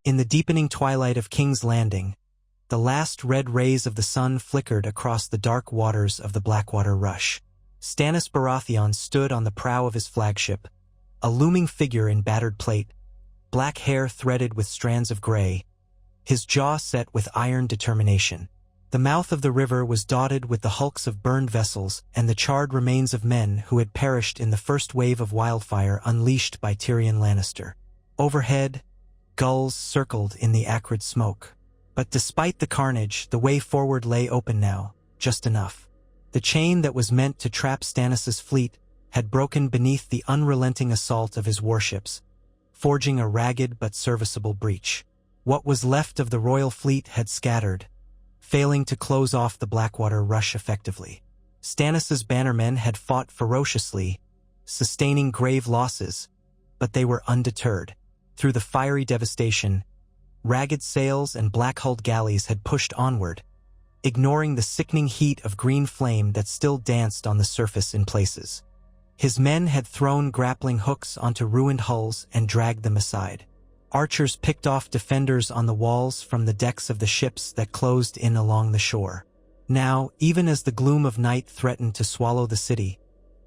In the deepening twilight of King's Landing, the last red rays of the sun flickered across the dark waters of the Blackwater rush. Stannis Baratheon stood on the prow of his flagship, a looming figure in battered plate, black hair threaded with strands of gray, his jaw set with iron determination. The mouth of the river was dotted with the hulks of burned vessels and the charred remains of men who had perished in the first wave of wildfire unleashed by Tyrion Lannister. Overhead, gulls circled in the acrid smoke. But despite the carnage, the way forward lay open now, just enough. The chain that was meant to trap Stannis' fleet had broken beneath the unrelenting assault of his warships, forging a ragged but serviceable breach. What was left of the royal fleet had scattered, failing to close off the Blackwater rush effectively. Stannis' bannermen had fought ferociously, sustaining grave losses, but they were undeterred. Through the fiery devastation, ragged sails and black-hulled galleys had pushed onward, ignoring the sickening heat of green flame that still danced on the surface in places. His men had thrown grappling hooks onto ruined hulls and dragged them aside. Archers picked off defenders on the walls from the decks of the ships that closed in along the shore. Now, even as the gloom of night threatened to swallow the city,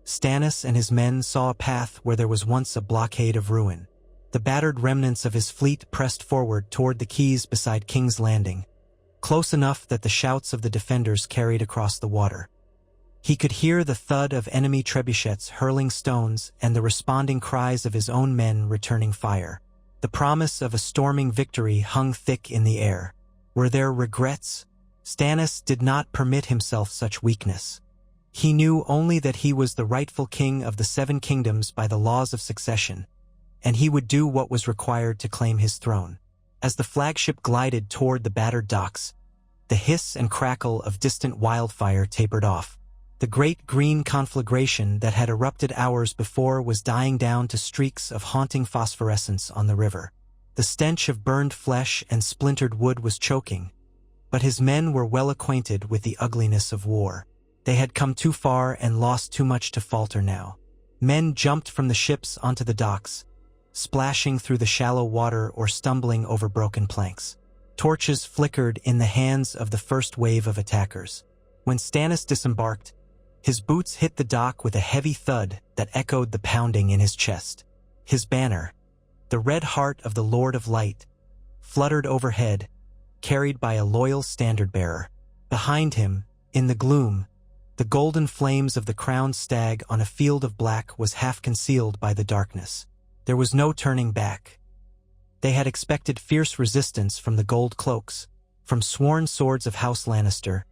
Stannis and his men saw a path where there was once a blockade of ruin. The battered remnants of his fleet pressed forward toward the quays beside King's Landing, close enough that the shouts of the defenders carried across the water. He could hear the thud of enemy trebuchets hurling stones and the responding cries of his own men returning fire. The promise of a storming victory hung thick in the air. Were there regrets? Stannis did not permit himself such weakness. He knew only that he was the rightful king of the Seven Kingdoms by the laws of succession, and he would do what was required to claim his throne. As the flagship glided toward the battered docks, the hiss and crackle of distant wildfire tapered off. The great green conflagration that had erupted hours before was dying down to streaks of haunting phosphorescence on the river. The stench of burned flesh and splintered wood was choking, but his men were well acquainted with the ugliness of war. They had come too far and lost too much to falter now. Men jumped from the ships onto the docks, splashing through the shallow water or stumbling over broken planks. Torches flickered in the hands of the first wave of attackers. When Stannis disembarked, his boots hit the dock with a heavy thud that echoed the pounding in his chest. His banner, the red heart of the Lord of Light, fluttered overhead, carried by a loyal standard-bearer. Behind him, in the gloom, the golden flames of the crowned stag on a field of black was half concealed by the darkness. There was no turning back. They had expected fierce resistance from the gold cloaks, from sworn swords of House Lannister,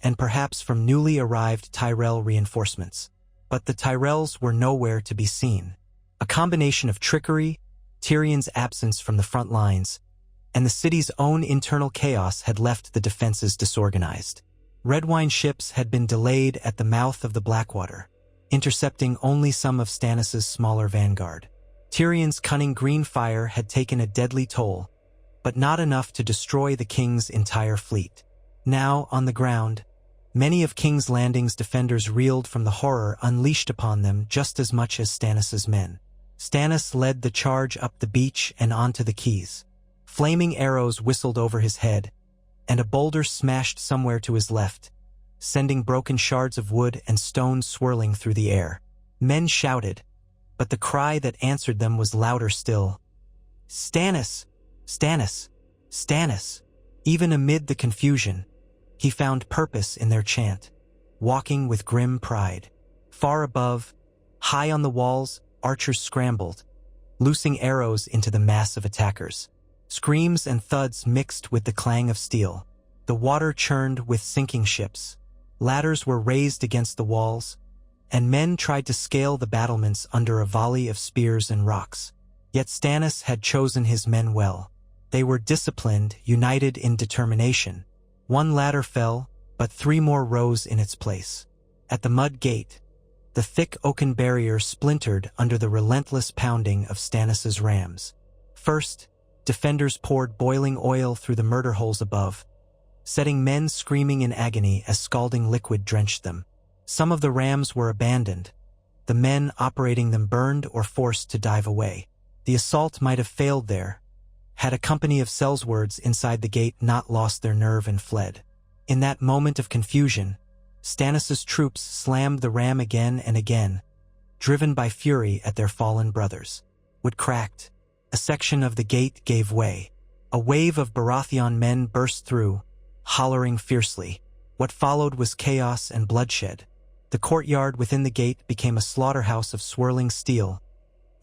and perhaps from newly arrived Tyrell reinforcements. But the Tyrells were nowhere to be seen. A combination of trickery, Tyrion's absence from the front lines, and the city's own internal chaos had left the defenses disorganized. Redwine ships had been delayed at the mouth of the Blackwater, intercepting only some of Stannis' smaller vanguard. Tyrion's cunning green fire had taken a deadly toll, but not enough to destroy the king's entire fleet. Now, on the ground, many of King's Landing's defenders reeled from the horror unleashed upon them just as much as Stannis' men. Stannis led the charge up the beach and onto the quays. Flaming arrows whistled over his head, and a boulder smashed somewhere to his left, sending broken shards of wood and stone swirling through the air. Men shouted, but the cry that answered them was louder still. "Stannis! Stannis! Stannis!" Even amid the confusion, he found purpose in their chant, walking with grim pride. Far above, high on the walls, archers scrambled, loosing arrows into the mass of attackers. Screams and thuds mixed with the clang of steel. The water churned with sinking ships. Ladders were raised against the walls, and men tried to scale the battlements under a volley of spears and rocks. Yet Stannis had chosen his men well. They were disciplined, united in determination. One ladder fell, but 3 more rose in its place. At the mud gate, the thick oaken barrier splintered under the relentless pounding of Stannis' rams. First, defenders poured boiling oil through the murder holes above, setting men screaming in agony as scalding liquid drenched them. Some of the rams were abandoned, the men operating them burned or forced to dive away. The assault might have failed there, Had a company of sellswords inside the gate not lost their nerve and fled? In that moment of confusion, Stannis' troops slammed the ram again and again, driven by fury at their fallen brothers. Wood cracked. A section of the gate gave way. A wave of Baratheon men burst through, hollering fiercely. What followed was chaos and bloodshed. The courtyard within the gate became a slaughterhouse of swirling steel,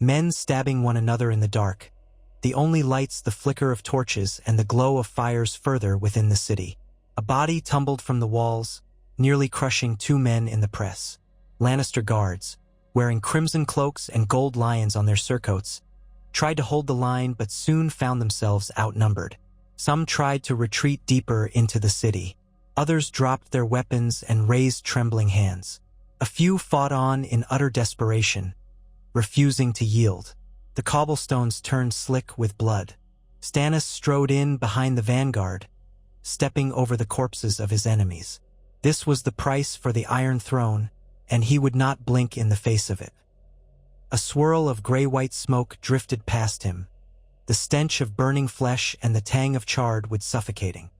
men stabbing one another in the dark, the only lights the flicker of torches and the glow of fires further within the city. A body tumbled from the walls, nearly crushing 2 men in the press. Lannister guards, wearing crimson cloaks and gold lions on their surcoats, tried to hold the line but soon found themselves outnumbered. Some tried to retreat deeper into the city. Others dropped their weapons and raised trembling hands. A few fought on in utter desperation, refusing to yield. The cobblestones turned slick with blood. Stannis strode in behind the vanguard, stepping over the corpses of his enemies. This was the price for the Iron Throne, and he would not blink in the face of it. A swirl of gray-white smoke drifted past him, the stench of burning flesh and the tang of charred would suffocating.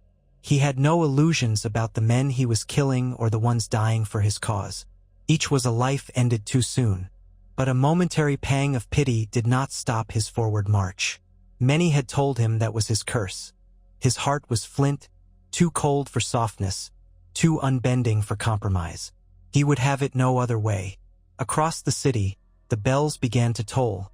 He had no illusions about the men he was killing or the ones dying for his cause. Each was a life ended too soon. But a momentary pang of pity did not stop his forward march. Many had told him that was his curse. His heart was flint, too cold for softness, too unbending for compromise. He would have it no other way. Across the city, the bells began to toll,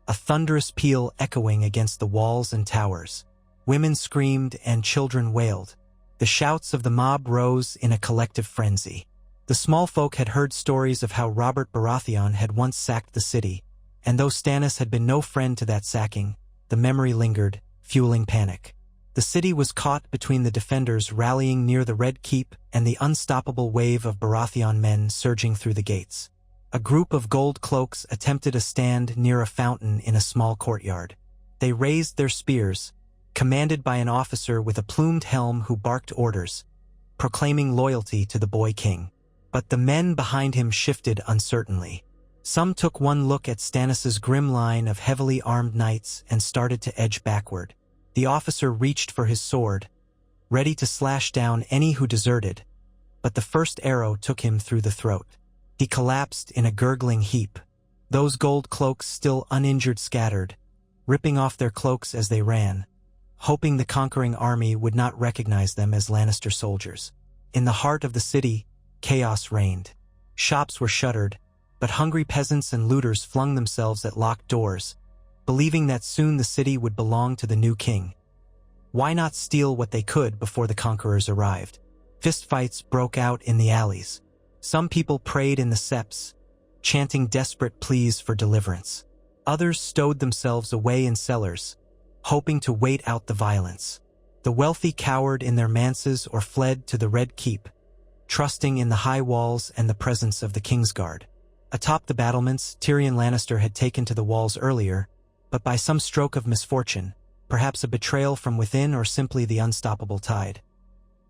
a thunderous peal echoing against the walls and towers. Women screamed and children wailed. The shouts of the mob rose in a collective frenzy. The small folk had heard stories of how Robert Baratheon had once sacked the city, and though Stannis had been no friend to that sacking, the memory lingered, fueling panic. The city was caught between the defenders rallying near the Red Keep and the unstoppable wave of Baratheon men surging through the gates. A group of gold cloaks attempted a stand near a fountain in a small courtyard. They raised their spears, commanded by an officer with a plumed helm who barked orders, proclaiming loyalty to the boy king. But the men behind him shifted uncertainly. Some took one look at Stannis' grim line of heavily armed knights and started to edge backward. The officer reached for his sword, ready to slash down any who deserted, but the first arrow took him through the throat. He collapsed in a gurgling heap. Those gold cloaks still uninjured scattered, ripping off their cloaks as they ran, hoping the conquering army would not recognize them as Lannister soldiers. In the heart of the city, chaos reigned. Shops were shuttered, but hungry peasants and looters flung themselves at locked doors, believing that soon the city would belong to the new king. Why not steal what they could before the conquerors arrived? Fistfights broke out in the alleys. Some people prayed in the septs, chanting desperate pleas for deliverance. Others stowed themselves away in cellars, hoping to wait out the violence. The wealthy cowered in their manses or fled to the Red Keep, trusting in the high walls and the presence of the Kingsguard. Atop the battlements, Tyrion Lannister had taken to the walls earlier, but by some stroke of misfortune, perhaps a betrayal from within or simply the unstoppable tide,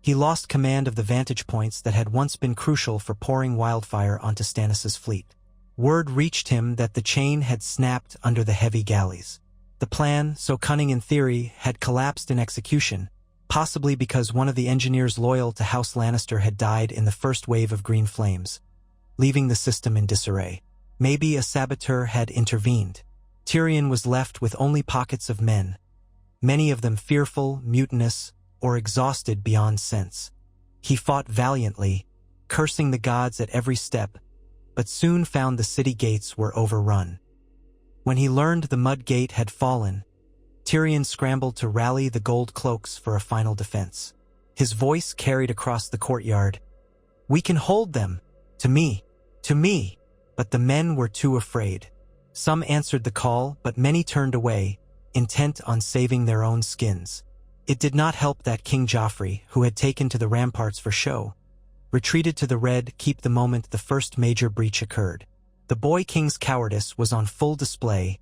he lost command of the vantage points that had once been crucial for pouring wildfire onto Stannis' fleet. Word reached him that the chain had snapped under the heavy galleys. The plan, so cunning in theory, had collapsed in execution, possibly because one of the engineers loyal to House Lannister had died in the first wave of green flames, leaving the system in disarray. Maybe a saboteur had intervened. Tyrion was left with only pockets of men, many of them fearful, mutinous, or exhausted beyond sense. He fought valiantly, cursing the gods at every step, but soon found the city gates were overrun. When he learned the mud gate had fallen, Tyrion scrambled to rally the gold cloaks for a final defense. His voice carried across the courtyard, "We can hold them! To me! To me!" But the men were too afraid. Some answered the call, but many turned away, intent on saving their own skins. It did not help that King Joffrey, who had taken to the ramparts for show, retreated to the Red Keep the moment the first major breach occurred. The boy king's cowardice was on full display,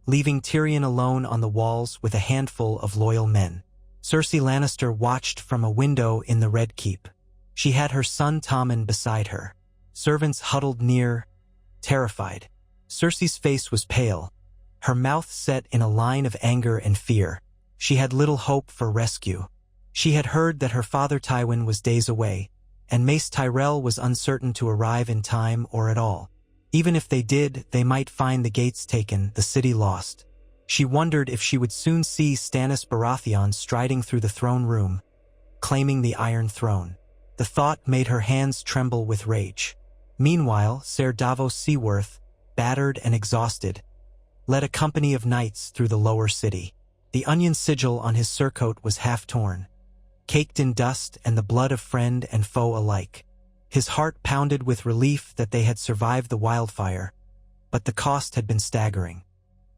leaving Tyrion alone on the walls with a handful of loyal men. Cersei Lannister watched from a window in the Red Keep. She had her son Tommen beside her. Servants huddled near, terrified. Cersei's face was pale, her mouth set in a line of anger and fear. she had little hope for rescue. She had heard that her father Tywin was days away, and Mace Tyrell was uncertain to arrive in time or at all. Even if they did, they might find the gates taken, the city lost. She wondered if she would soon see Stannis Baratheon striding through the throne room, claiming the Iron Throne. The thought made her hands tremble with rage. Meanwhile, Ser Davos Seaworth, battered and exhausted, led a company of knights through the lower city. The onion sigil on his surcoat was half torn, caked in dust and the blood of friend and foe alike. His heart pounded with relief that they had survived the wildfire, but the cost had been staggering.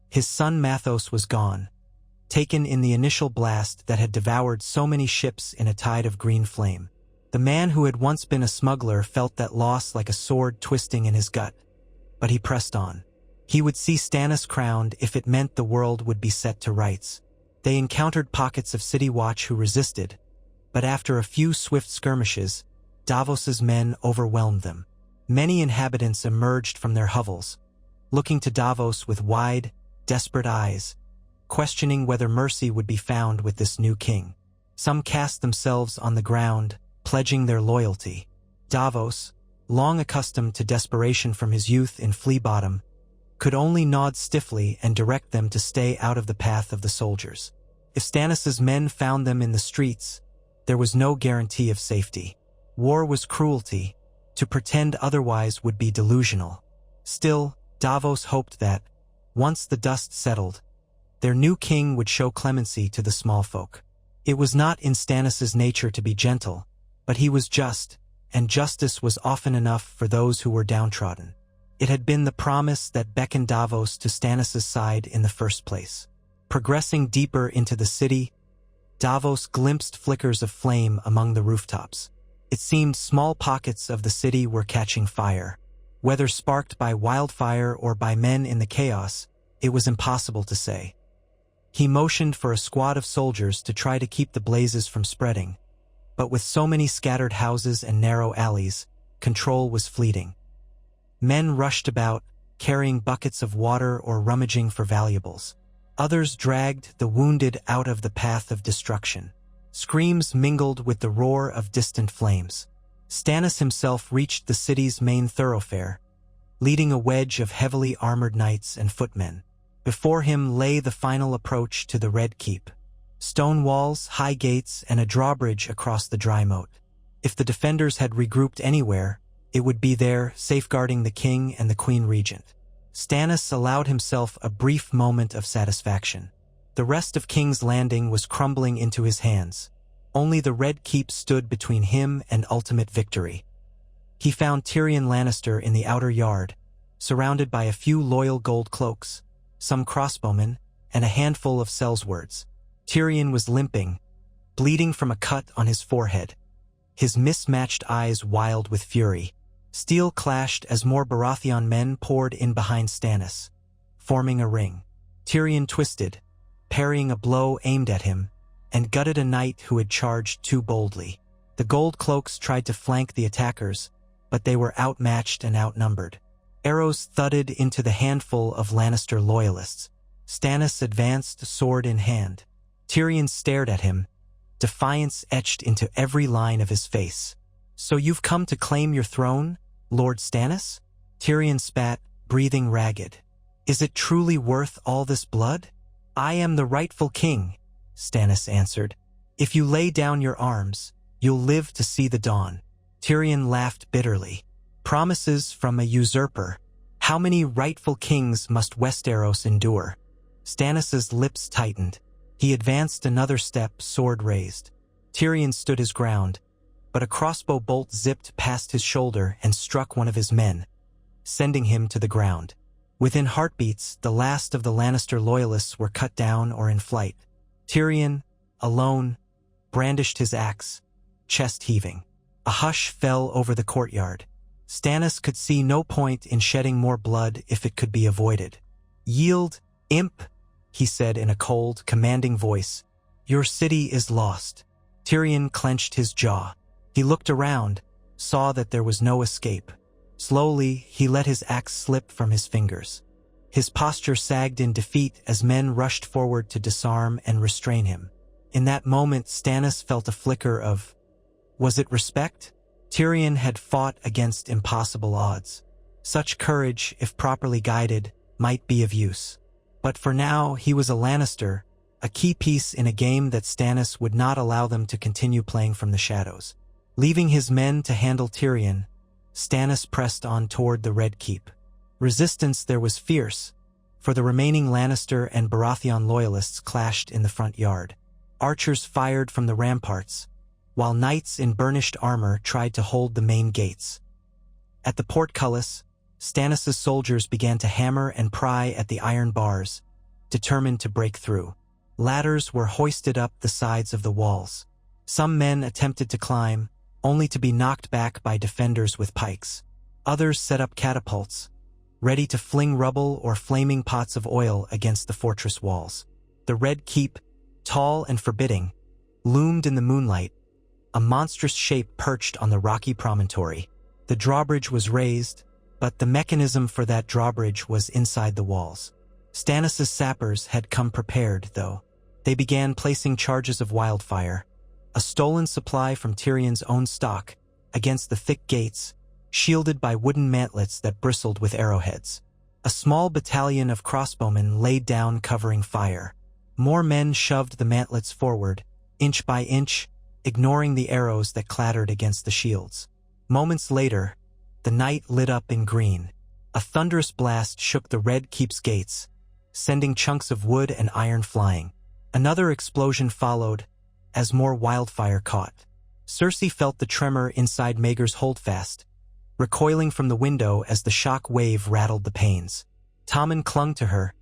His son Mathos was gone, taken in the initial blast that had devoured so many ships in a tide of green flame. The man who had once been a smuggler felt that loss like a sword twisting in his gut, but he pressed on. He would see Stannis crowned if it meant the world would be set to rights. They encountered pockets of City Watch who resisted, but after a few swift skirmishes, Davos's men overwhelmed them. Many inhabitants emerged from their hovels, looking to Davos with wide, desperate eyes, questioning whether mercy would be found with this new king. Some cast themselves on the ground, pledging their loyalty. Davos, long accustomed to desperation from his youth in Flea Bottom, could only nod stiffly and direct them to stay out of the path of the soldiers. If Stannis's men found them in the streets, there was no guarantee of safety. War was cruelty. To pretend otherwise would be delusional. Still, Davos hoped that, once the dust settled, their new king would show clemency to the small folk. It was not in Stannis's nature to be gentle, but he was just, and justice was often enough for those who were downtrodden. It had been the promise that beckoned Davos to Stannis's side in the first place. Progressing deeper into the city, Davos glimpsed flickers of flame among the rooftops. It seemed small pockets of the city were catching fire. Whether sparked by wildfire or by men in the chaos, it was impossible to say. He motioned for a squad of soldiers to try to keep the blazes from spreading, but with so many scattered houses and narrow alleys, control was fleeting. Men rushed about, carrying buckets of water or rummaging for valuables. Others dragged the wounded out of the path of destruction. Screams mingled with the roar of distant flames. Stannis himself reached the city's main thoroughfare, leading a wedge of heavily armored knights and footmen. Before him lay the final approach to the Red Keep. Stone walls, high gates, and a drawbridge across the dry moat. If the defenders had regrouped anywhere, it would be there, safeguarding the king and the queen regent. Stannis allowed himself a brief moment of satisfaction. The rest of King's Landing was crumbling into his hands. Only the Red Keep stood between him and ultimate victory. He found Tyrion Lannister in the outer yard, surrounded by a few loyal gold cloaks, some crossbowmen, and a handful of Sellswords. Tyrion was limping, bleeding from a cut on his forehead, his mismatched eyes wild with fury. Steel clashed as more Baratheon men poured in behind Stannis, forming a ring. Tyrion twisted, parrying a blow aimed at him, and gutted a knight who had charged too boldly. The gold cloaks tried to flank the attackers, but they were outmatched and outnumbered. Arrows thudded into the handful of Lannister loyalists. Stannis advanced, sword in hand. Tyrion stared at him, defiance etched into every line of his face. "So you've come to claim your throne, Lord Stannis?" Tyrion spat, breathing ragged. "Is it truly worth all this blood?" "I am the rightful king," Stannis answered. "If you lay down your arms, you'll live to see the dawn." Tyrion laughed bitterly. Promises from a usurper. How many rightful kings must Westeros endure? Stannis's lips tightened. He advanced another step, sword raised. Tyrion stood his ground, but a crossbow bolt zipped past his shoulder and struck one of his men, sending him to the ground. Within heartbeats, the last of the Lannister loyalists were cut down or in flight. Tyrion, alone, brandished his axe, chest heaving. A hush fell over the courtyard. Stannis could see no point in shedding more blood if it could be avoided. "Yield, imp," he said in a cold, commanding voice. "Your city is lost." Tyrion clenched his jaw. He looked around, saw that there was no escape. Slowly, he let his axe slip from his fingers. His posture sagged in defeat as men rushed forward to disarm and restrain him. In that moment, Stannis felt a flicker of, was it respect? Tyrion had fought against impossible odds. Such courage, if properly guided, might be of use. But for now, he was a Lannister, a key piece in a game that Stannis would not allow them to continue playing from the shadows. Leaving his men to handle Tyrion, Stannis pressed on toward the Red Keep. Resistance there was fierce, for the remaining Lannister and Baratheon loyalists clashed in the front yard. Archers fired from the ramparts, while knights in burnished armor tried to hold the main gates. At the portcullis, Stannis' soldiers began to hammer and pry at the iron bars, determined to break through. Ladders were hoisted up the sides of the walls. Some men attempted to climb, only to be knocked back by defenders with pikes. Others set up catapults, ready to fling rubble or flaming pots of oil against the fortress walls. The Red Keep, tall and forbidding, loomed in the moonlight, a monstrous shape perched on the rocky promontory. The drawbridge was raised, but the mechanism for that drawbridge was inside the walls. Stannis' sappers had come prepared, though. They began placing charges of wildfire, a stolen supply from Tyrion's own stock, against the thick gates, shielded by wooden mantlets that bristled with arrowheads. A small battalion of crossbowmen laid down covering fire. More men shoved the mantlets forward, inch by inch, ignoring the arrows that clattered against the shields. Moments later, the night lit up in green. A thunderous blast shook the Red Keep's gates, sending chunks of wood and iron flying. Another explosion followed, as more wildfire caught. Cersei felt the tremor inside Maegor's holdfast, recoiling from the window as the shock wave rattled the panes. Tommen clung to her,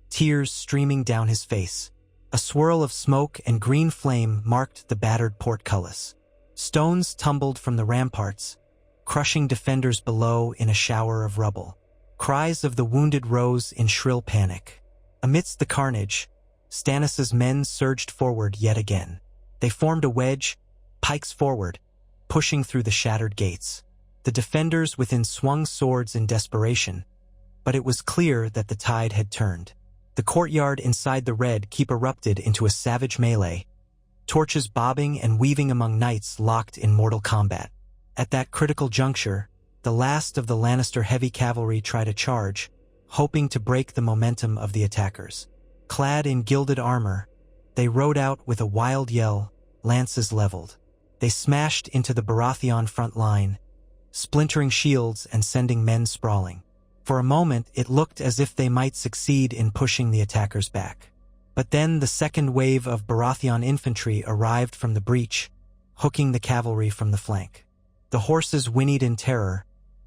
tears streaming down his face. A swirl of smoke and green flame marked the battered portcullis. Stones tumbled from the ramparts, crushing defenders below in a shower of rubble. Cries of the wounded rose in shrill panic. Amidst the carnage, Stannis' men surged forward yet again. They formed a wedge, pikes forward, pushing through the shattered gates. The defenders within swung swords in desperation, but it was clear that the tide had turned. The courtyard inside the Red Keep erupted into a savage melee, torches bobbing and weaving among knights locked in mortal combat. At that critical juncture, the last of the Lannister heavy cavalry tried a charge, hoping to break the momentum of the attackers. Clad in gilded armor, they rode out with a wild yell, lances leveled. They smashed into the Baratheon front line, splintering shields and sending men sprawling. For a moment, it looked as if they might succeed in pushing the attackers back. But then the second wave of Baratheon infantry arrived from the breach, hooking the cavalry from the flank. The horses whinnied in terror,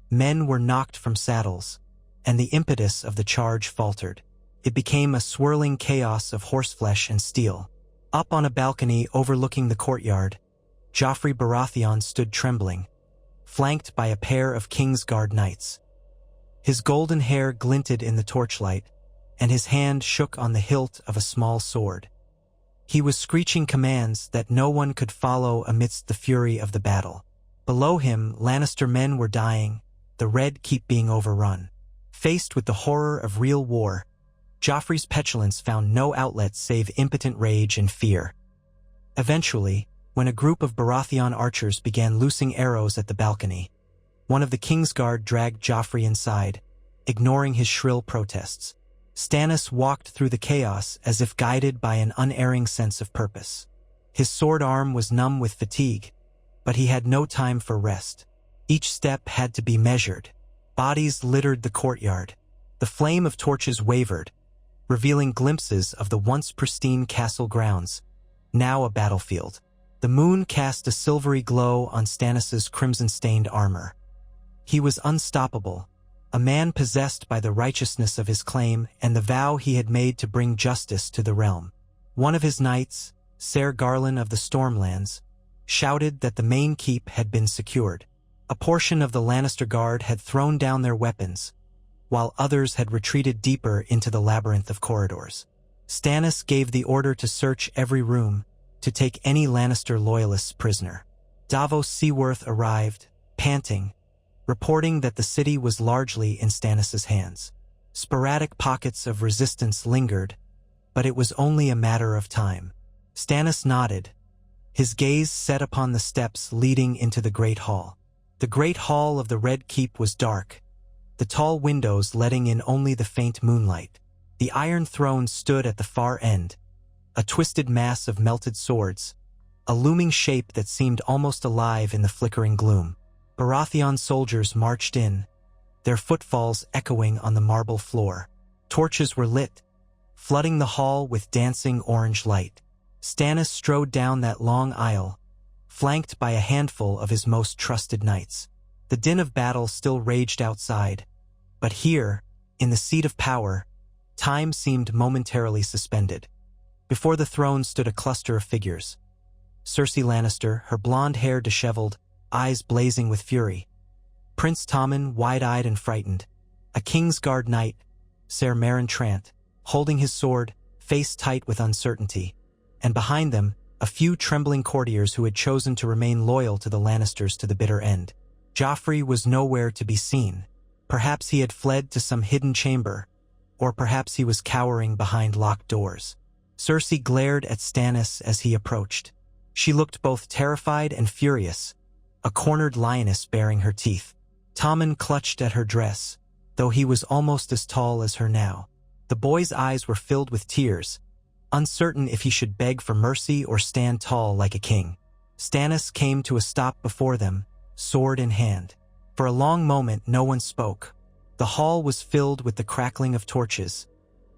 men were knocked from saddles, and the impetus of the charge faltered. It became a swirling chaos of horseflesh and steel. Up on a balcony overlooking the courtyard, Joffrey Baratheon stood trembling, flanked by a pair of Kingsguard knights. His golden hair glinted in the torchlight, and his hand shook on the hilt of a small sword. He was screeching commands that no one could follow amidst the fury of the battle. Below him, Lannister men were dying, the Red Keep being overrun. Faced with the horror of real war, Joffrey's petulance found no outlet save impotent rage and fear. Eventually, when a group of Baratheon archers began loosing arrows at the balcony, one of the Kingsguard dragged Joffrey inside, ignoring his shrill protests. Stannis walked through the chaos as if guided by an unerring sense of purpose. His sword arm was numb with fatigue, but he had no time for rest. Each step had to be measured. Bodies littered the courtyard. The flame of torches wavered, revealing glimpses of the once pristine castle grounds, now a battlefield. The moon cast a silvery glow on Stannis' crimson-stained armor. He was unstoppable, a man possessed by the righteousness of his claim and the vow he had made to bring justice to the realm. One of his knights, Ser Garland of the Stormlands, shouted that the main keep had been secured. A portion of the Lannister Guard had thrown down their weapons, while others had retreated deeper into the labyrinth of corridors. Stannis gave the order to search every room, to take any Lannister loyalists prisoner. Davos Seaworth arrived, panting, reporting that the city was largely in Stannis' hands. Sporadic pockets of resistance lingered, but it was only a matter of time. Stannis nodded, his gaze set upon the steps leading into the Great Hall. The Great Hall of the Red Keep was dark, the tall windows letting in only the faint moonlight. The Iron Throne stood at the far end, a twisted mass of melted swords, a looming shape that seemed almost alive in the flickering gloom. Baratheon soldiers marched in, their footfalls echoing on the marble floor. Torches were lit, flooding the hall with dancing orange light. Stannis strode down that long aisle, flanked by a handful of his most trusted knights. The din of battle still raged outside, but here, in the seat of power, time seemed momentarily suspended. Before the throne stood a cluster of figures. Cersei Lannister, her blonde hair disheveled, eyes blazing with fury. Prince Tommen, wide-eyed and frightened. A Kingsguard knight, Ser Meryn Trant, holding his sword, face tight with uncertainty. And behind them, a few trembling courtiers who had chosen to remain loyal to the Lannisters to the bitter end. Joffrey was nowhere to be seen. Perhaps he had fled to some hidden chamber, or perhaps he was cowering behind locked doors. Cersei glared at Stannis as he approached. She looked both terrified and furious, a cornered lioness baring her teeth. Tommen clutched at her dress, though he was almost as tall as her now. The boy's eyes were filled with tears, uncertain if he should beg for mercy or stand tall like a king. Stannis came to a stop before them, sword in hand. For a long moment no one spoke. The hall was filled with the crackling of torches,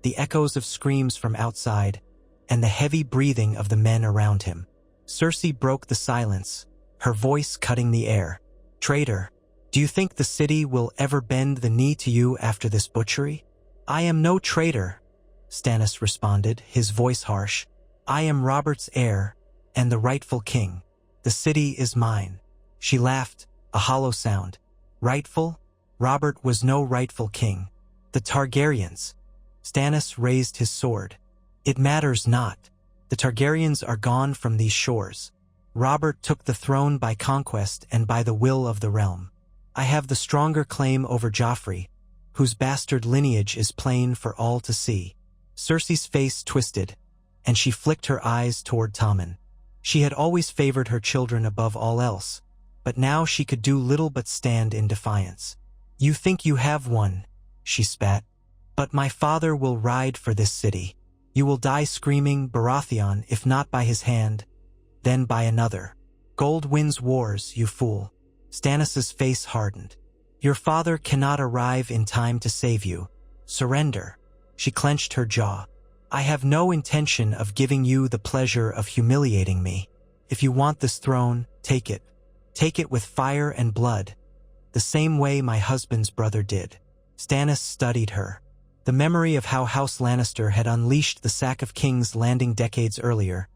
the echoes of screams from outside, and the heavy breathing of the men around him. Cersei broke the silence, her voice cutting the air. "Traitor, do you think the city will ever bend the knee to you after this butchery?" "I am no traitor," Stannis responded, his voice harsh. "I am Robert's heir, and the rightful king. The city is mine." She laughed, a hollow sound. "Rightful? Robert was no rightful king. The Targaryens." Stannis raised his sword. "It matters not. The Targaryens are gone from these shores. Robert took the throne by conquest and by the will of the realm. I have the stronger claim over Joffrey, whose bastard lineage is plain for all to see." Cersei's face twisted, and she flicked her eyes toward Tommen. She had always favored her children above all else, but now she could do little but stand in defiance. "You think you have won," she spat. "But my father will ride for this city. You will die screaming Baratheon, if not by his hand, then by another. Gold wins wars, you fool." Stannis's face hardened. "Your father cannot arrive in time to save you. Surrender." She clenched her jaw. "I have no intention of giving you the pleasure of humiliating me. If you want this throne, take it. Take it with fire and blood, the same way my husband's brother did." Stannis studied her. The memory of how House Lannister had unleashed the sack of King's Landing decades earlier,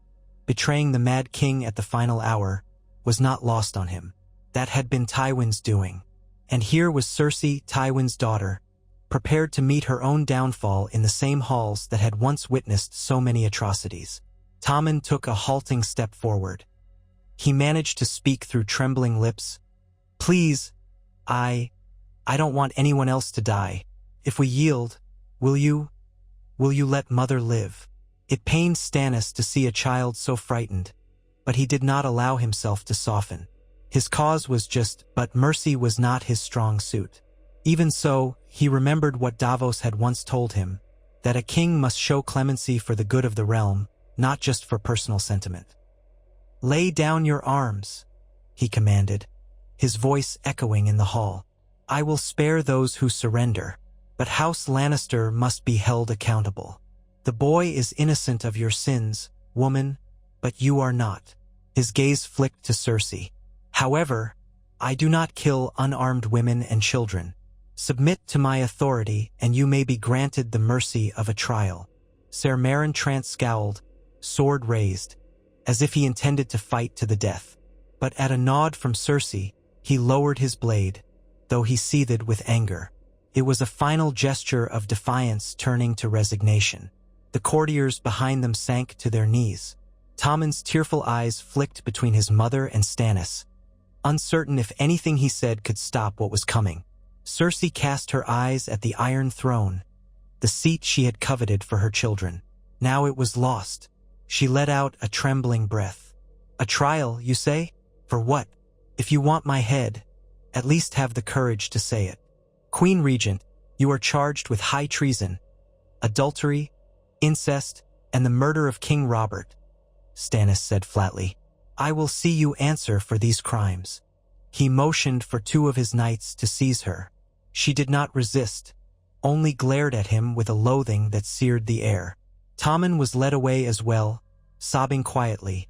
betraying the Mad King at the final hour, was not lost on him. That had been Tywin's doing. And here was Cersei, Tywin's daughter, prepared to meet her own downfall in the same halls that had once witnessed so many atrocities. Tommen took a halting step forward. He managed to speak through trembling lips. "Please, I don't want anyone else to die. If we yield, will you let Mother live?" It pained Stannis to see a child so frightened, but he did not allow himself to soften. His cause was just, but mercy was not his strong suit. Even so, he remembered what Davos had once told him, that a king must show clemency for the good of the realm, not just for personal sentiment. "Lay down your arms," he commanded, his voice echoing in the hall. "I will spare those who surrender, but House Lannister must be held accountable. The boy is innocent of your sins, woman, but you are not." His gaze flicked to Cersei. "However, I do not kill unarmed women and children. Submit to my authority, and you may be granted the mercy of a trial." Ser Meryn Trant scowled, sword raised, as if he intended to fight to the death. But at a nod from Cersei, he lowered his blade, though he seethed with anger. It was a final gesture of defiance turning to resignation. The courtiers behind them sank to their knees. Tommen's tearful eyes flicked between his mother and Stannis, uncertain if anything he said could stop what was coming. Cersei cast her eyes at the Iron Throne, the seat she had coveted for her children. Now it was lost. She let out a trembling breath. A trial, you say? For what? If you want my head, at least have the courage to say it. Queen Regent, you are charged with high treason, adultery, incest, and the murder of King Robert, Stannis said flatly. I will see you answer for these crimes. He motioned for 2 of his knights to seize her. She did not resist, only glared at him with a loathing that seared the air. Tommen was led away as well, sobbing quietly,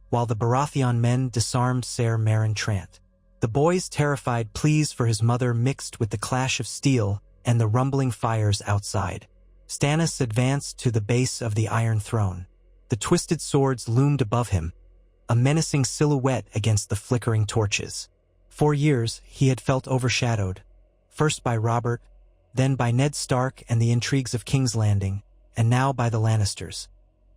while the Baratheon men disarmed Ser Meryn Trant. The boy's terrified pleas for his mother mixed with the clash of steel and the rumbling fires outside. Stannis advanced to the base of the Iron Throne. The twisted swords loomed above him, a menacing silhouette against the flickering torches. For years, he had felt overshadowed, first by Robert, then by Ned Stark and the intrigues of King's Landing, and now by the Lannisters.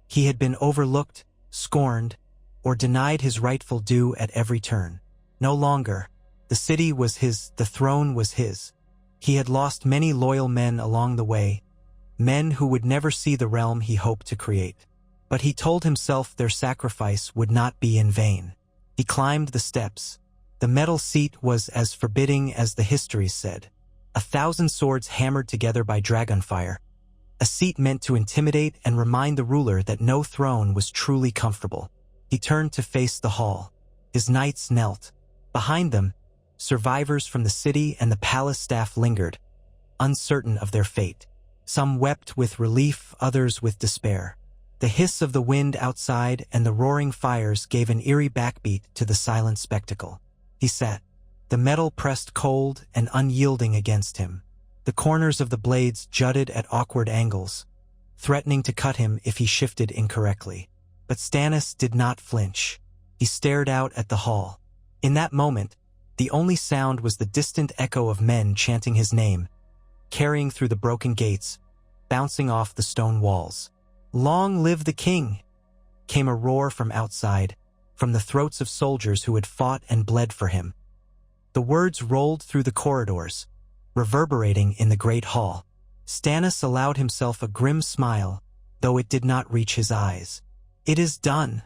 He had been overlooked, scorned, or denied his rightful due at every turn. No longer. The city was his, the throne was his. He had lost many loyal men along the way, men who would never see the realm he hoped to create. But he told himself their sacrifice would not be in vain. He climbed the steps. The metal seat was as forbidding as the histories said. 1,000 swords hammered together by dragonfire. A seat meant to intimidate and remind the ruler that no throne was truly comfortable. He turned to face the hall. His knights knelt. Behind them, survivors from the city and the palace staff lingered, uncertain of their fate. Some wept with relief, others with despair. The hiss of the wind outside and the roaring fires gave an eerie backbeat to the silent spectacle. He sat, the metal pressed cold and unyielding against him. The corners of the blades jutted at awkward angles, threatening to cut him if he shifted incorrectly. But Stannis did not flinch. He stared out at the hall. In that moment, the only sound was the distant echo of men chanting his name, carrying through the broken gates, bouncing off the stone walls. "Long live the king!" came a roar from outside, from the throats of soldiers who had fought and bled for him. The words rolled through the corridors, reverberating in the great hall. Stannis allowed himself a grim smile, though it did not reach his eyes. "It is done,"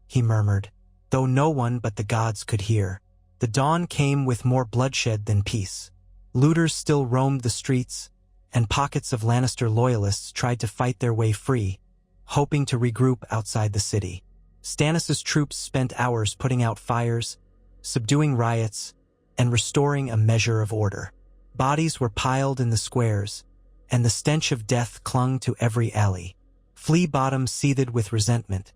he murmured, though no one but the gods could hear. The dawn came with more bloodshed than peace. Looters still roamed the streets, and pockets of Lannister loyalists tried to fight their way free, hoping to regroup outside the city. Stannis' troops spent hours putting out fires, subduing riots, and restoring a measure of order. Bodies were piled in the squares, and the stench of death clung to every alley. Flea Bottom seethed with resentment,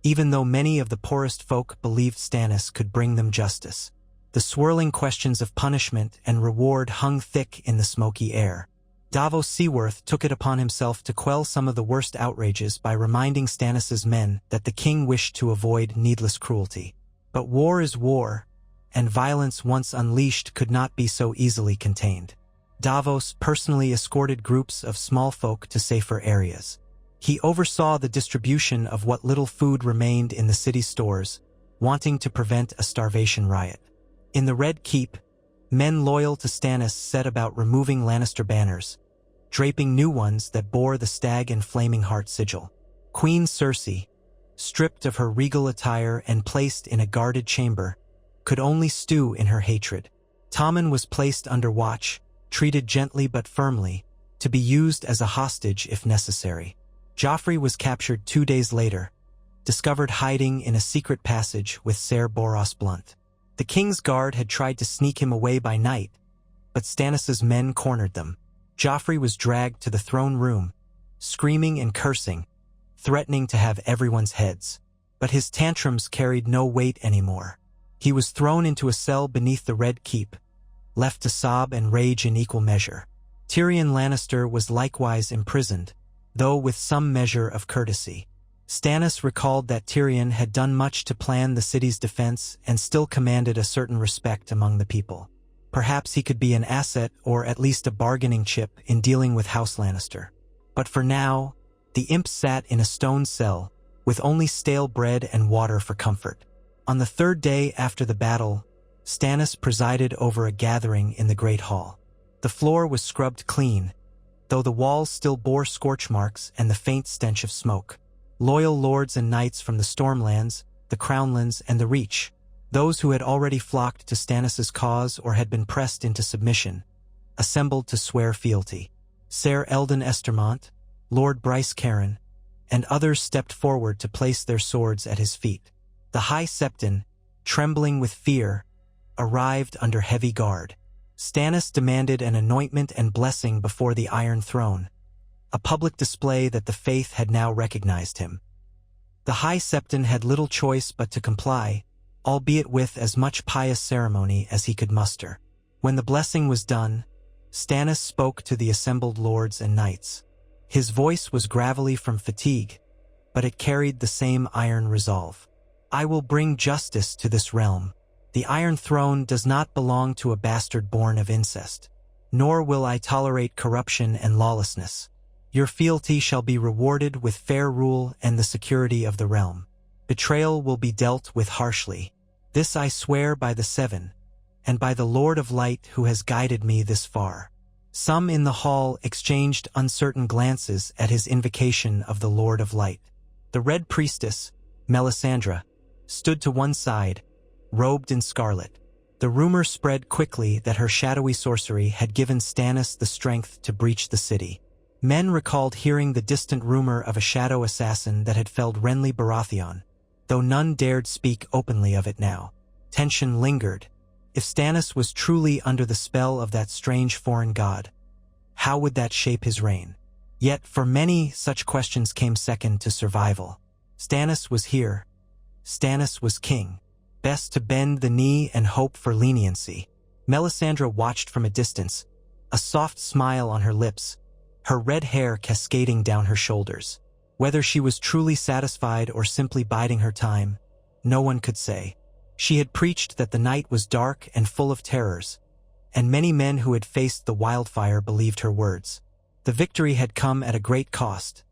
even though many of the poorest folk believed Stannis could bring them justice. The swirling questions of punishment and reward hung thick in the smoky air. Davos Seaworth took it upon himself to quell some of the worst outrages by reminding Stannis' men that the king wished to avoid needless cruelty. But war is war, and violence once unleashed could not be so easily contained. Davos personally escorted groups of small folk to safer areas. He oversaw the distribution of what little food remained in the city stores, wanting to prevent a starvation riot. In the Red Keep, men loyal to Stannis set about removing Lannister banners, draping new ones that bore the stag and flaming heart sigil. Queen Cersei, stripped of her regal attire and placed in a guarded chamber, could only stew in her hatred. Tommen was placed under watch, treated gently but firmly, to be used as a hostage if necessary. Joffrey was captured 2 days later, discovered hiding in a secret passage with Ser Boros Blunt. The king's guard had tried to sneak him away by night, but Stannis' men cornered them. Joffrey was dragged to the throne room, screaming and cursing, threatening to have everyone's heads. But his tantrums carried no weight anymore. He was thrown into a cell beneath the Red Keep, left to sob and rage in equal measure. Tyrion Lannister was likewise imprisoned, though with some measure of courtesy. Stannis recalled that Tyrion had done much to plan the city's defense and still commanded a certain respect among the people. Perhaps he could be an asset or at least a bargaining chip in dealing with House Lannister. But for now, the imp sat in a stone cell, with only stale bread and water for comfort. On the 3rd day after the battle, Stannis presided over a gathering in the Great Hall. The floor was scrubbed clean, though the walls still bore scorch marks and the faint stench of smoke. Loyal lords and knights from the Stormlands, the Crownlands, and the Reach, those who had already flocked to Stannis's cause or had been pressed into submission, assembled to swear fealty. Ser Eldon Estermont, Lord Bryce Caron, and others stepped forward to place their swords at his feet. The High Septon, trembling with fear, arrived under heavy guard. Stannis demanded an anointment and blessing before the Iron Throne, a public display that the faith had now recognized him. The High Septon had little choice but to comply, albeit with as much pious ceremony as he could muster. When the blessing was done, Stannis spoke to the assembled lords and knights. His voice was gravelly from fatigue, but it carried the same iron resolve. I will bring justice to this realm. The Iron Throne does not belong to a bastard born of incest, nor will I tolerate corruption and lawlessness. Your fealty shall be rewarded with fair rule and the security of the realm. Betrayal will be dealt with harshly. This I swear by the Seven, and by the Lord of Light who has guided me this far. Some in the hall exchanged uncertain glances at his invocation of the Lord of Light. The Red Priestess, Melisandre, stood to one side, robed in scarlet. The rumor spread quickly that her shadowy sorcery had given Stannis the strength to breach the city. Men recalled hearing the distant rumor of a shadow assassin that had felled Renly Baratheon, though none dared speak openly of it now. Tension lingered. If Stannis was truly under the spell of that strange foreign god, how would that shape his reign? Yet for many, such questions came second to survival. Stannis was here. Stannis was king. Best to bend the knee and hope for leniency. Melisandre watched from a distance, a soft smile on her lips, her red hair cascading down her shoulders. Whether she was truly satisfied or simply biding her time, no one could say. She had preached that the night was dark and full of terrors, and many men who had faced the wildfire believed her words. The victory had come at a great cost,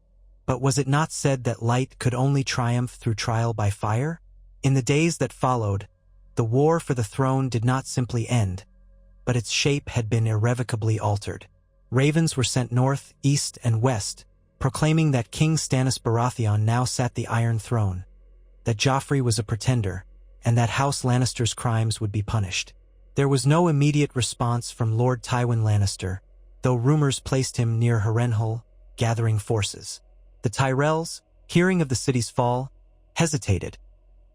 but was it not said that light could only triumph through trial by fire? In the days that followed, the war for the throne did not simply end, but its shape had been irrevocably altered. Ravens were sent north, east, and west, proclaiming that King Stannis Baratheon now sat the Iron Throne, that Joffrey was a pretender, and that House Lannister's crimes would be punished. There was no immediate response from Lord Tywin Lannister, though rumors placed him near Harrenhal, gathering forces. The Tyrells, hearing of the city's fall, hesitated.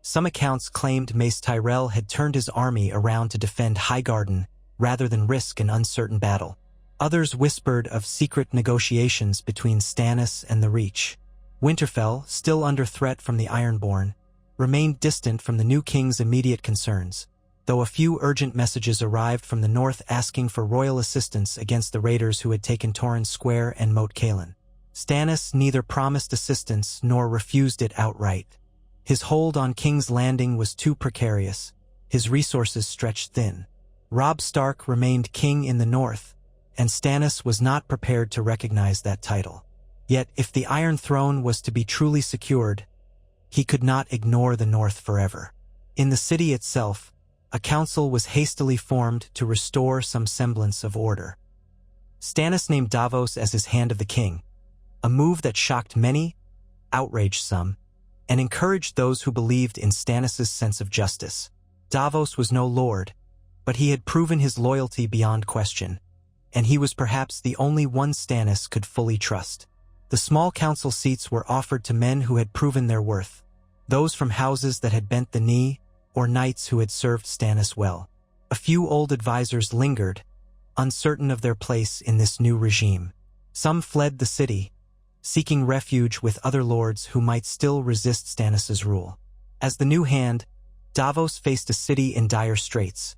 Some accounts claimed Mace Tyrell had turned his army around to defend Highgarden rather than risk an uncertain battle. Others whispered of secret negotiations between Stannis and the Reach. Winterfell, still under threat from the Ironborn, remained distant from the new king's immediate concerns, though a few urgent messages arrived from the north asking for royal assistance against the raiders who had taken Torrhen Square and Moat Cailin. Stannis neither promised assistance nor refused it outright. His hold on King's Landing was too precarious, his resources stretched thin. Robb Stark remained king in the north, and Stannis was not prepared to recognize that title. Yet if the Iron Throne was to be truly secured, he could not ignore the north forever. In the city itself, a council was hastily formed to restore some semblance of order. Stannis named Davos as his Hand of the King, a move that shocked many, outraged some, and encouraged those who believed in Stannis' sense of justice. Davos was no lord, but he had proven his loyalty beyond question, and he was perhaps the only one Stannis could fully trust. The small council seats were offered to men who had proven their worth, those from houses that had bent the knee, or knights who had served Stannis well. A few old advisors lingered, uncertain of their place in this new regime. Some fled the city, seeking refuge with other lords who might still resist Stannis' rule. As the new hand, Davos faced a city in dire straits.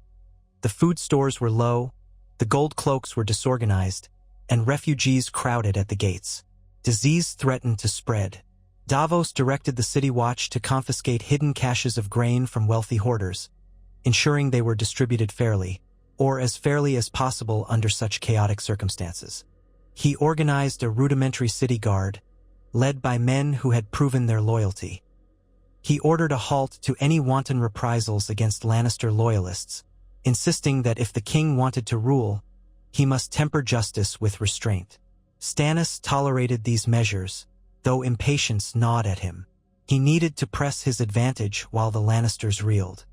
The food stores were low, the gold cloaks were disorganized, and refugees crowded at the gates. Disease threatened to spread. Davos directed the city watch to confiscate hidden caches of grain from wealthy hoarders, ensuring they were distributed fairly, or as fairly as possible under such chaotic circumstances. He organized a rudimentary city guard, led by men who had proven their loyalty. He ordered a halt to any wanton reprisals against Lannister loyalists, insisting that if the king wanted to rule, he must temper justice with restraint. Stannis tolerated these measures, though impatience gnawed at him. He needed to press his advantage while the Lannisters reeled.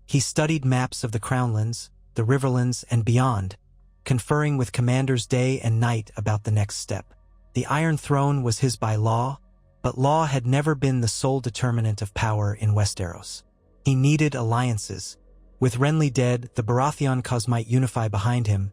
He studied maps of the Crownlands, the Riverlands, and beyond, conferring with commanders day and night about the next step. The Iron Throne was his by law, but law had never been the sole determinant of power in Westeros. He needed alliances. With Renly dead, the Baratheon cause might unify behind him,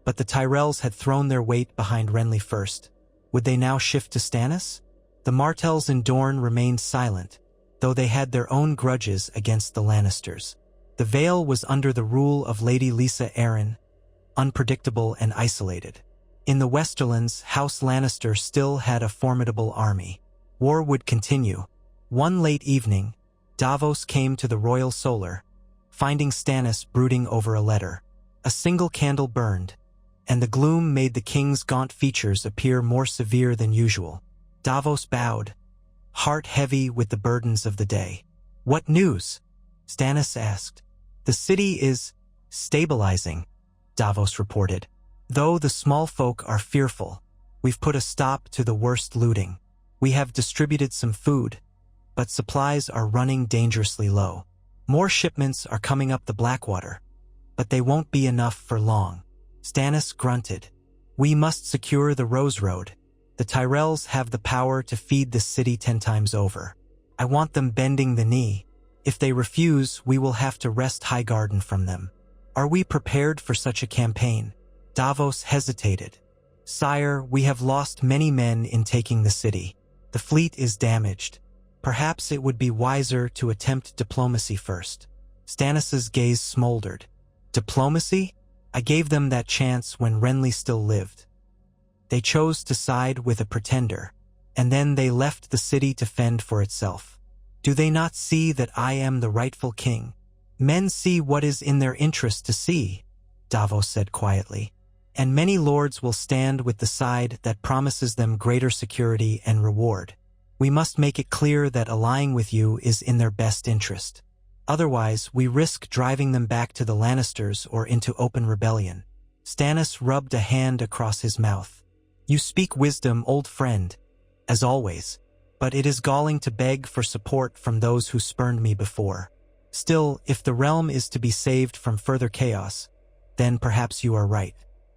but the Tyrells had thrown their weight behind Renly first. Would they now shift to Stannis? The Martells in Dorne remained silent, though they had their own grudges against the Lannisters. The Vale was under the rule of Lady Lysa Arryn, unpredictable and isolated. In the Westerlands, House Lannister still had a formidable army. War would continue. One late evening, Davos came to the Royal Solar, finding Stannis brooding over a letter. A single candle burned, and the gloom made the king's gaunt features appear more severe than usual. Davos bowed, heart heavy with the burdens of the day. "What news?" Stannis asked. "The city is stabilizing," Davos reported. "Though the small folk are fearful, we've put a stop to the worst looting. We have distributed some food, but supplies are running dangerously low. More shipments are coming up the Blackwater, but they won't be enough for long." Stannis grunted. "We must secure the Rose Road. The Tyrells have the power to feed the city 10 times over. I want them bending the knee. If they refuse, we will have to wrest Highgarden from them." "Are we prepared for such a campaign?" Davos hesitated. "Sire, we have lost many men in taking the city. The fleet is damaged. Perhaps it would be wiser to attempt diplomacy first." Stannis's gaze smoldered. "Diplomacy? I gave them that chance when Renly still lived. They chose to side with a pretender, and then they left the city to fend for itself. Do they not see that I am the rightful king?" "Men see what is in their interest to see," Davos said quietly, "and many lords will stand with the side that promises them greater security and reward. We must make it clear that allying with you is in their best interest. Otherwise, we risk driving them back to the Lannisters or into open rebellion." Stannis rubbed a hand across his mouth. "You speak wisdom, old friend, as always, but it is galling to beg for support from those who spurned me before. Still, if the realm is to be saved from further chaos, then perhaps you are right.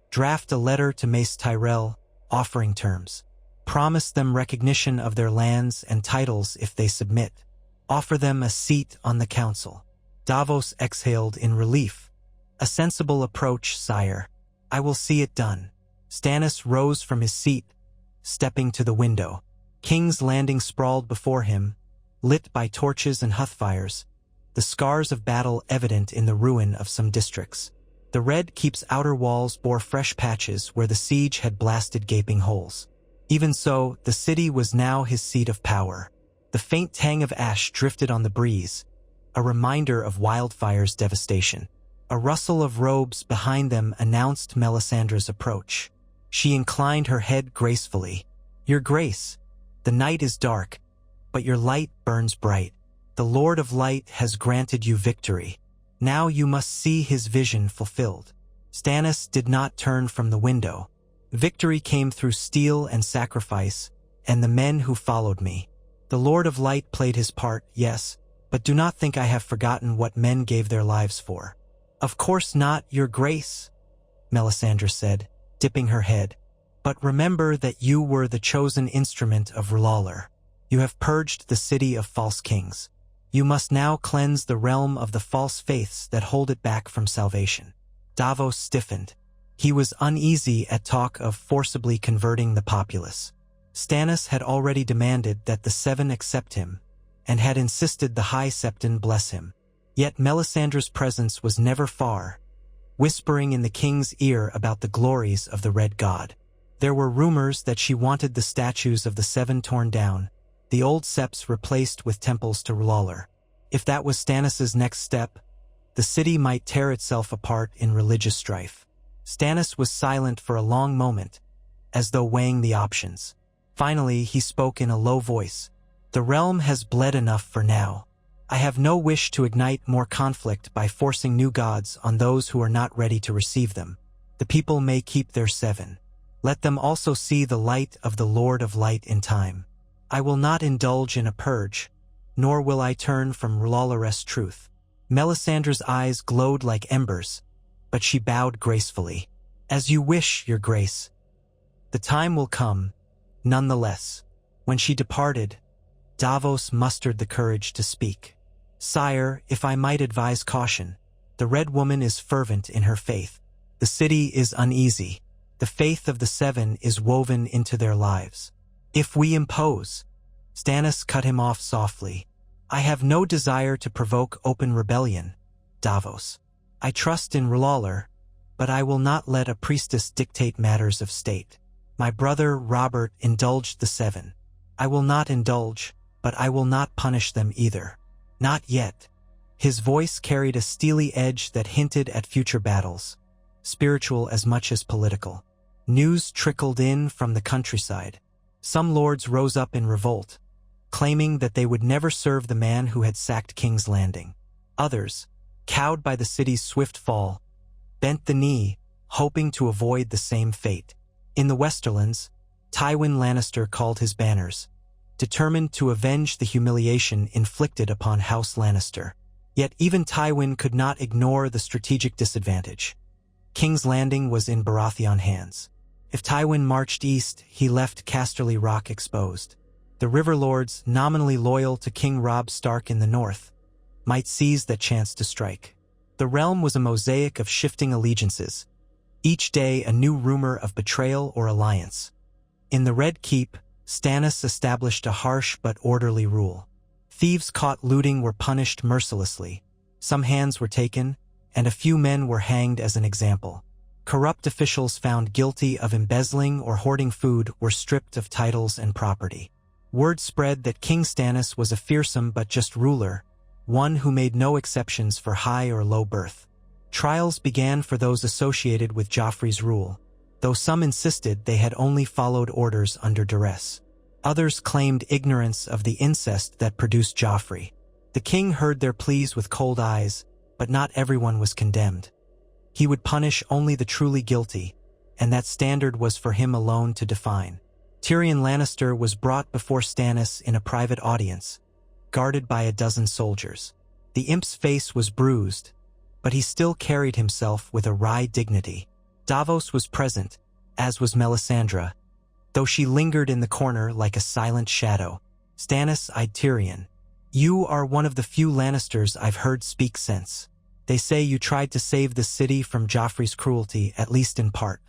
Draft a letter to Mace Tyrell, offering terms. Promise them recognition of their lands and titles if they submit. Offer them a seat on the council." Davos exhaled in relief. "A sensible approach, sire. I will see it done." Stannis rose from his seat, stepping to the window. King's Landing sprawled before him, lit by torches and hearthfires, the scars of battle evident in the ruin of some districts. The Red Keep's outer walls bore fresh patches where the siege had blasted gaping holes. Even so, the city was now his seat of power. The faint tang of ash drifted on the breeze, a reminder of wildfire's devastation. A rustle of robes behind them announced Melisandre's approach. She inclined her head gracefully. "Your Grace, the night is dark, but your light burns bright. The Lord of Light has granted you victory. Now you must see his vision fulfilled." Stannis did not turn from the window. "Victory came through steel and sacrifice, and the men who followed me. The Lord of Light played his part, yes, but do not think I have forgotten what men gave their lives for." "Of course not, Your Grace," Melisandre said, dipping her head. "But remember that you were the chosen instrument of R'hllor. You have purged the city of false kings. You must now cleanse the realm of the false faiths that hold it back from salvation." Davos stiffened. He was uneasy at talk of forcibly converting the populace. Stannis had already demanded that the Seven accept him, and had insisted the High Septon bless him. Yet Melisandre's presence was never far, whispering in the king's ear about the glories of the Red God. There were rumors that she wanted the statues of the Seven torn down, the old septs replaced with temples to R'hllor. If that was Stannis's next step, the city might tear itself apart in religious strife. Stannis was silent for a long moment, as though weighing the options. Finally, he spoke in a low voice. "The realm has bled enough for now. I have no wish to ignite more conflict by forcing new gods on those who are not ready to receive them. The people may keep their 7. Let them also see the light of the Lord of Light in time. I will not indulge in a purge, nor will I turn from lawless truth." Melisandre's eyes glowed like embers, but she bowed gracefully. "As you wish, your grace. The time will come, nonetheless." When she departed, Davos mustered the courage to speak. "Sire, if I might advise caution, the Red Woman is fervent in her faith. The city is uneasy. The faith of the Seven is woven into their lives. If we impose—" Stannis cut him off softly. "I have no desire to provoke open rebellion, Davos. I trust in R'hllor, but I will not let a priestess dictate matters of state. My brother Robert indulged the Seven. I will not indulge, but I will not punish them either. Not yet." His voice carried a steely edge that hinted at future battles, spiritual as much as political. News trickled in from the countryside. Some lords rose up in revolt, claiming that they would never serve the man who had sacked King's Landing. Others, cowed by the city's swift fall, bent the knee, hoping to avoid the same fate. In the Westerlands, Tywin Lannister called his banners, determined to avenge the humiliation inflicted upon House Lannister. Yet even Tywin could not ignore the strategic disadvantage. King's Landing was in Baratheon hands. If Tywin marched east, he left Casterly Rock exposed. The River Lords, nominally loyal to King Robb Stark in the north, might seize that chance to strike. The realm was a mosaic of shifting allegiances, each day a new rumor of betrayal or alliance. In the Red Keep, Stannis established a harsh but orderly rule. Thieves caught looting were punished mercilessly. Some hands were taken, and a few men were hanged as an example. Corrupt officials found guilty of embezzling or hoarding food were stripped of titles and property. Word spread that King Stannis was a fearsome but just ruler, one who made no exceptions for high or low birth. Trials began for those associated with Joffrey's rule, though some insisted they had only followed orders under duress. Others claimed ignorance of the incest that produced Joffrey. The king heard their pleas with cold eyes, but not everyone was condemned. He would punish only the truly guilty, and that standard was for him alone to define. Tyrion Lannister was brought before Stannis in a private audience, guarded by a dozen soldiers. The imp's face was bruised, but he still carried himself with a wry dignity. Davos was present, as was Melisandre, though she lingered in the corner like a silent shadow. Stannis eyed Tyrion. "You are one of the few Lannisters I've heard speak sense. They say you tried to save the city from Joffrey's cruelty, at least in part.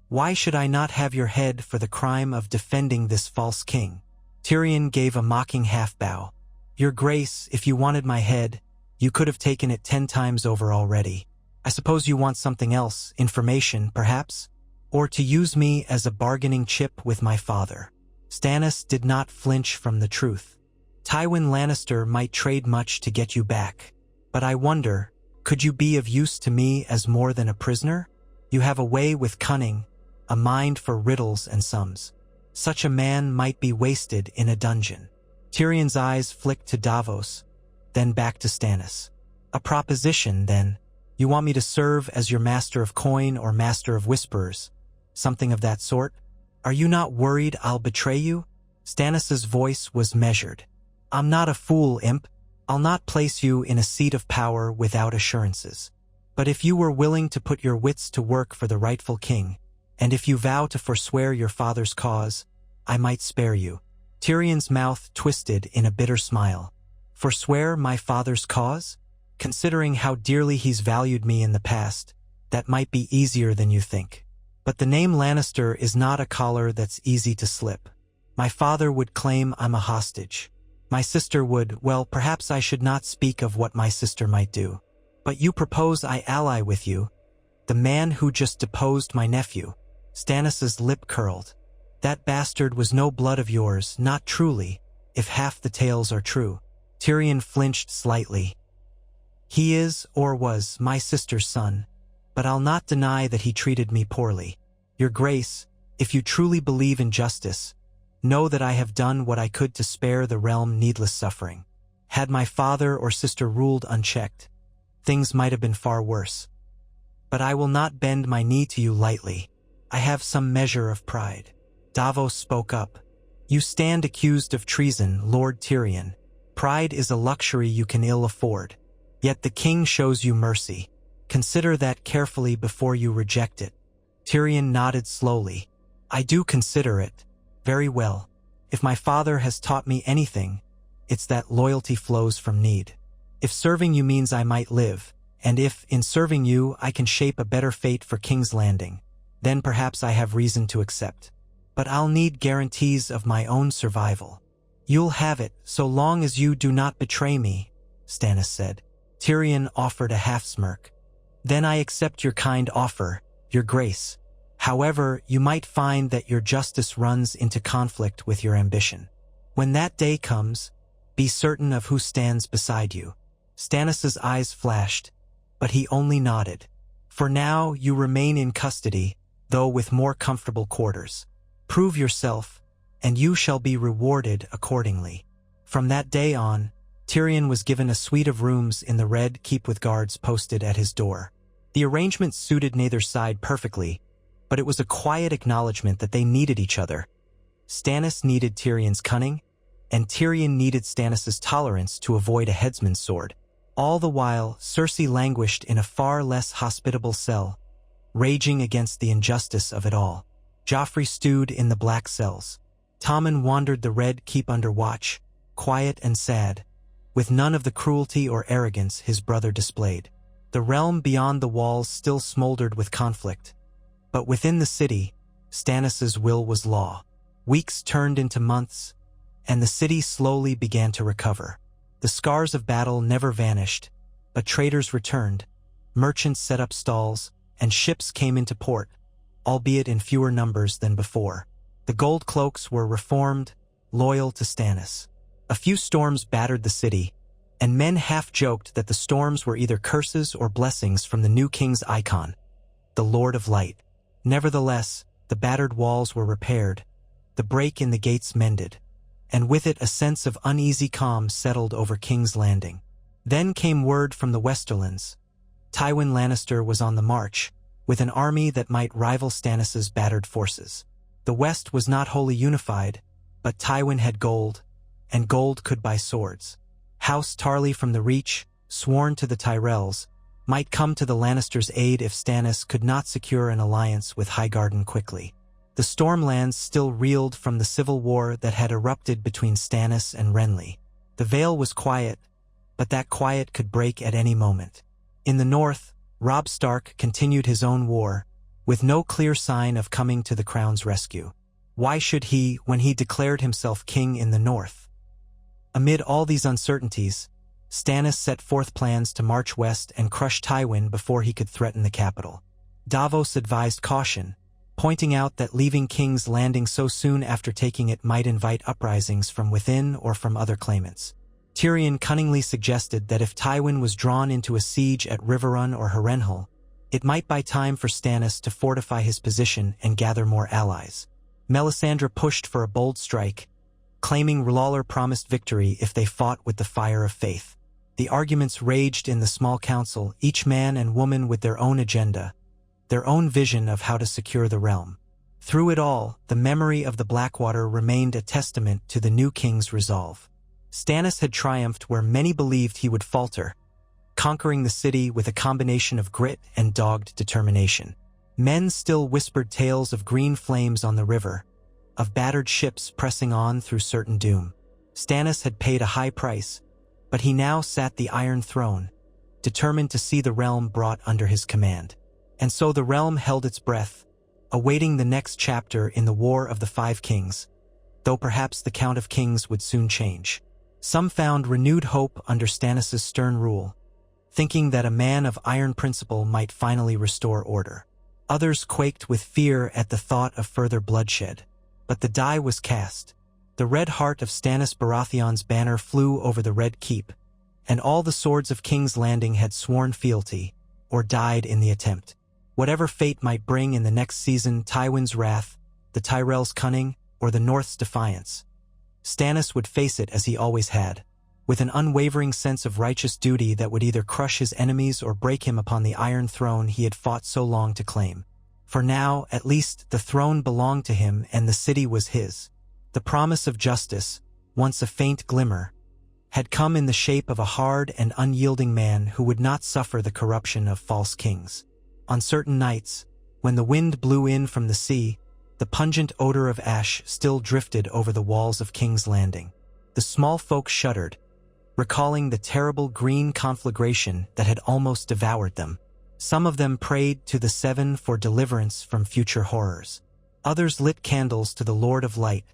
Why should I not have your head for the crime of defending this false king?" Tyrion gave a mocking half-bow. "Your Grace, if you wanted my head, you could have taken it 10 times over already. I suppose you want something else, information, perhaps? Or to use me as a bargaining chip with my father." Stannis did not flinch from the truth. "Tywin Lannister might trade much to get you back. But I wonder, could you be of use to me as more than a prisoner? You have a way with cunning, a mind for riddles and sums. Such a man might be wasted in a dungeon." Tyrion's eyes flicked to Davos, then back to Stannis. "A proposition, then. You want me to serve as your master of coin or master of whisperers? Something of that sort? Are you not worried I'll betray you?" Stannis's voice was measured. "I'm not a fool, imp. I'll not place you in a seat of power without assurances. But if you were willing to put your wits to work for the rightful king, and if you vow to forswear your father's cause, I might spare you." Tyrion's mouth twisted in a bitter smile. "Forswear my father's cause? Considering how dearly he's valued me in the past, that might be easier than you think. But the name Lannister is not a collar that's easy to slip. My father would claim I'm a hostage. My sister would, well, perhaps I should not speak of what my sister might do. But you propose I ally with you, the man who just deposed my nephew." Stannis's lip curled. "That bastard was no blood of yours, not truly, if half the tales are true." Tyrion flinched slightly. "He is, or was, my sister's son, but I'll not deny that he treated me poorly. Your Grace, if you truly believe in justice, know that I have done what I could to spare the realm needless suffering. Had my father or sister ruled unchecked, things might have been far worse. But I will not bend my knee to you lightly. I have some measure of pride." Davos spoke up. "You stand accused of treason, Lord Tyrion. Pride is a luxury you can ill afford. Yet the king shows you mercy. Consider that carefully before you reject it." Tyrion nodded slowly. "I do consider it. Very well. If my father has taught me anything, it's that loyalty flows from need. If serving you means I might live, and if, in serving you, I can shape a better fate for King's Landing, then perhaps I have reason to accept. But I'll need guarantees of my own survival." "You'll have it, so long as you do not betray me," Stannis said. Tyrion offered a half-smirk. "Then I accept your kind offer, your grace. However, you might find that your justice runs into conflict with your ambition. When that day comes, be certain of who stands beside you." Stannis's eyes flashed, but he only nodded. "For now, you remain in custody, though with more comfortable quarters. Prove yourself, and you shall be rewarded accordingly." From that day on, Tyrion was given a suite of rooms in the Red Keep with guards posted at his door. The arrangement suited neither side perfectly, but it was a quiet acknowledgement that they needed each other. Stannis needed Tyrion's cunning, and Tyrion needed Stannis's tolerance to avoid a headsman's sword. All the while, Cersei languished in a far less hospitable cell, raging against the injustice of it all. Joffrey stewed in the black cells. Tommen wandered the Red Keep under watch, quiet and sad, with none of the cruelty or arrogance his brother displayed. The realm beyond the walls still smoldered with conflict, but within the city, Stannis's will was law. Weeks turned into months, and the city slowly began to recover. The scars of battle never vanished, but traders returned, merchants set up stalls, and ships came into port, albeit in fewer numbers than before. The Gold Cloaks were reformed, loyal to Stannis. A few storms battered the city, and men half-joked that the storms were either curses or blessings from the new king's icon, the Lord of Light. Nevertheless, the battered walls were repaired, the break in the gates mended, and with it a sense of uneasy calm settled over King's Landing. Then came word from the Westerlands. Tywin Lannister was on the march, with an army that might rival Stannis's battered forces. The West was not wholly unified, but Tywin had gold, and gold could buy swords. House Tarly from the Reach, sworn to the Tyrells, might come to the Lannisters' aid if Stannis could not secure an alliance with Highgarden quickly. The Stormlands still reeled from the civil war that had erupted between Stannis and Renly. The Vale was quiet, but that quiet could break at any moment. In the north, Robb Stark continued his own war, with no clear sign of coming to the crown's rescue. Why should he, when he declared himself king in the north? Amid all these uncertainties, Stannis set forth plans to march west and crush Tywin before he could threaten the capital. Davos advised caution, pointing out that leaving King's Landing so soon after taking it might invite uprisings from within or from other claimants. Tyrion cunningly suggested that if Tywin was drawn into a siege at Riverrun or Harrenhal, it might buy time for Stannis to fortify his position and gather more allies. Melisandre pushed for a bold strike, claiming Lawler promised victory if they fought with the fire of faith. The arguments raged in the small council, each man and woman with their own agenda, their own vision of how to secure the realm. Through it all, the memory of the Blackwater remained a testament to the new king's resolve. Stannis had triumphed where many believed he would falter, conquering the city with a combination of grit and dogged determination. Men still whispered tales of green flames on the river, of battered ships pressing on through certain doom. Stannis had paid a high price, but he now sat the Iron Throne, determined to see the realm brought under his command. And so the realm held its breath, awaiting the next chapter in the War of the Five Kings, though perhaps the count of kings would soon change. Some found renewed hope under Stannis' stern rule, thinking that a man of iron principle might finally restore order. Others quaked with fear at the thought of further bloodshed. But the die was cast. The red heart of Stannis Baratheon's banner flew over the Red Keep, and all the swords of King's Landing had sworn fealty, or died in the attempt. Whatever fate might bring in the next season, Tywin's wrath, the Tyrells' cunning, or the North's defiance, Stannis would face it as he always had, with an unwavering sense of righteous duty that would either crush his enemies or break him upon the Iron Throne he had fought so long to claim. For now, at least, the throne belonged to him and the city was his. The promise of justice, once a faint glimmer, had come in the shape of a hard and unyielding man who would not suffer the corruption of false kings. On certain nights, when the wind blew in from the sea, the pungent odor of ash still drifted over the walls of King's Landing. The small folk shuddered, recalling the terrible green conflagration that had almost devoured them. Some of them prayed to the Seven for deliverance from future horrors. Others lit candles to the Lord of Light,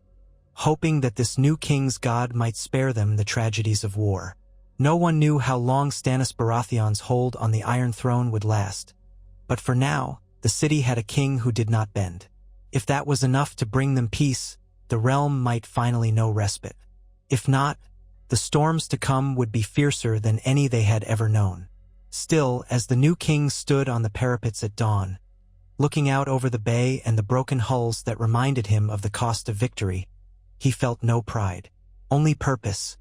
hoping that this new king's god might spare them the tragedies of war. No one knew how long Stannis Baratheon's hold on the Iron Throne would last, but for now, the city had a king who did not bend. If that was enough to bring them peace, the realm might finally know respite. If not, the storms to come would be fiercer than any they had ever known. Still, as the new king stood on the parapets at dawn, looking out over the bay and the broken hulls that reminded him of the cost of victory, he felt no pride, only purpose,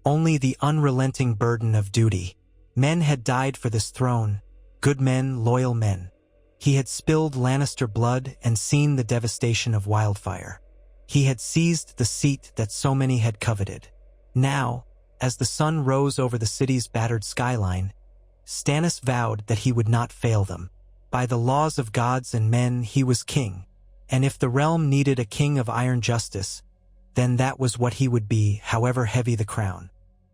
only the unrelenting burden of duty. Men had died for this throne, good men, loyal men. He had spilled Lannister blood and seen the devastation of wildfire. He had seized the seat that so many had coveted. Now, as the sun rose over the city's battered skyline, Stannis vowed that he would not fail them. By the laws of gods and men, he was king, and if the realm needed a king of iron justice, then that was what he would be, however heavy the crown.